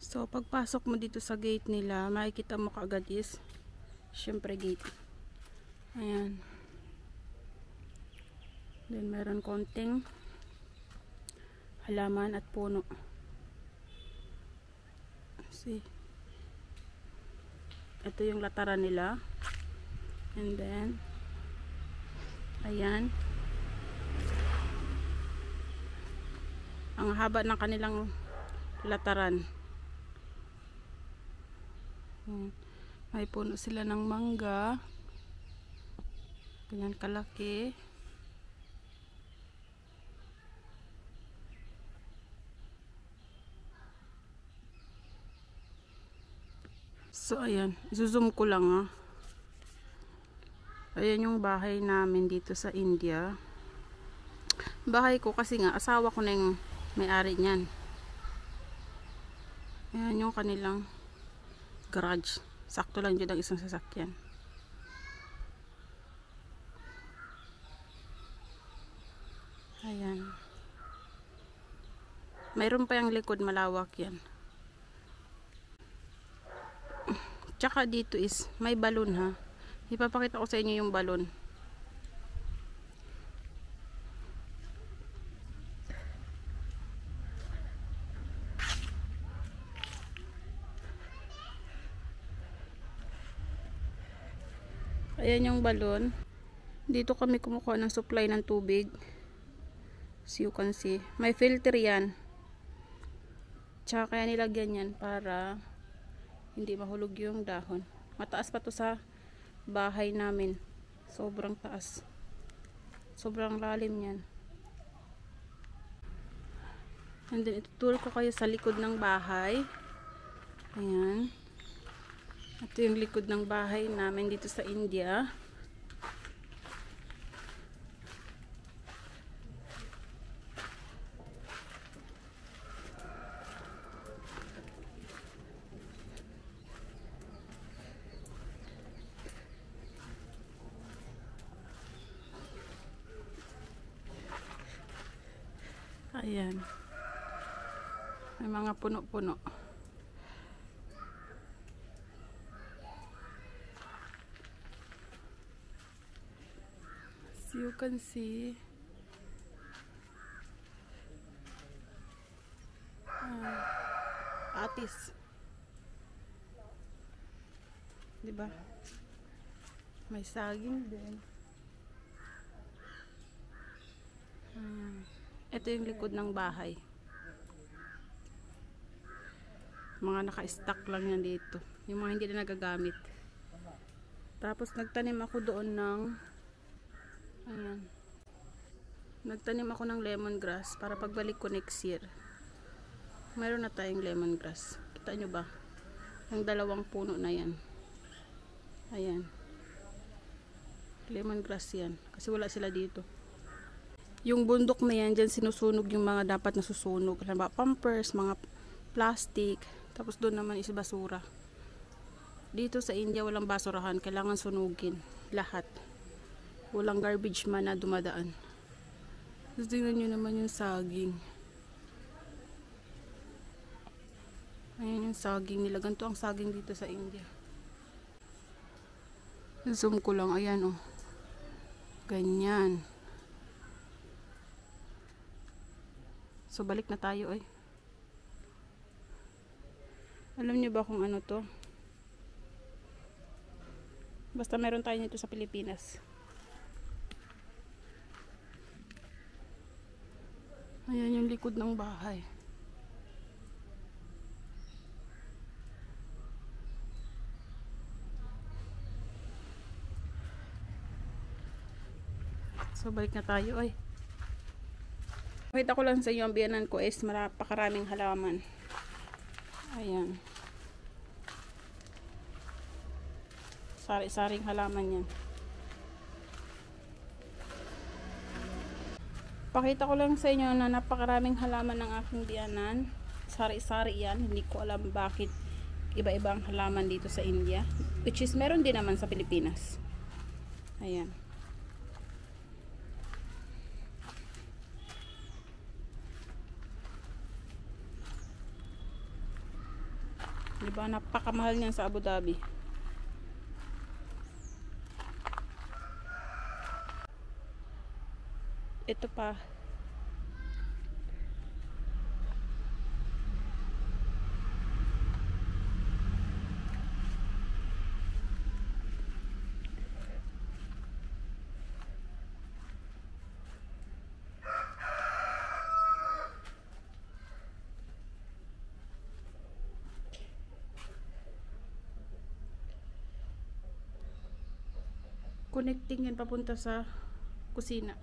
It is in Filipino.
So pagpasok mo dito sa gate nila, makikita mo kaagad is syempre gate. Ayan. Then meron konting halaman at puno. See. Ito yung lataran nila. And then ayan. Ang haba ng kanilang lataran. May puno sila ng mangga. Ganyan kalaki. So ayan, zoom ko lang ah. Ayan yung bahay namin dito sa India. Bahay ko kasi nga asawa ko na yung may-ari niyan. Ayan yung kanilang garage. Sakto lang dyan ang isang sasakyan. Ayan. Mayroon pa yung likod, malawak yan. Tsaka dito is may balon ha. Ipapakita ko sa inyo yung balon. Ayan yung balon. Dito kami kumukuha ng supply ng tubig. So you can see. May filter yan. Tsaka kaya nilagyan yan para hindi mahulog yung dahon. Mataas pa to sa bahay namin. Sobrang taas. Sobrang lalim yan. And then ituturo ko kayo sa likod ng bahay. Ayan. Ito yung likod ng bahay namin dito sa India. Ayan. May mga puno-puno. So you can see atis. Diba? May saging din. Ito yung likod ng bahay. Mga naka-stack lang yan dito. Yung mga hindi na nagagamit. Tapos nagtanim ako doon ng ayan. Nagtanim ako ng lemongrass para pagbalik ko next year. Mayroon na tayong lemongrass. Kita nyo ba? Yung dalawang puno na yan. Ayan. Lemongrass yan. Kasi wala sila dito. Yung bundok na yan, dyan sinusunog yung mga dapat nasusunog. Halimbawa, pampers, mga plastic. Tapos doon naman is basura. Dito sa India, walang basurahan. Kailangan sunugin. Lahat. Walang garbage man na dumadaan. Tapos tingnan nyo naman yung saging. Ayan yung saging nila. Ganito ang saging dito sa India. Zoom ko lang. Ayan oh. Ganyan. So balik na tayo eh. Alam niyo ba kung ano to? Basta meron tayo nito sa Pilipinas. Ayan yung likod ng bahay. So balik na tayo eh. Pakita ko lang sa iyo ang biyanan ko is napakaraming halaman. Ayan. Sari-saring halaman yan. Pakita ko lang sa inyo na napakaraming halaman ng aking biyanan. Sari-sari yan. Hindi ko alam bakit iba-ibang halaman dito sa India. Which is meron din naman sa Pilipinas. Ayan. Diba, napakamahal niyan sa Abu Dhabi. Ito pa. Connecting yan papunta sa kusina.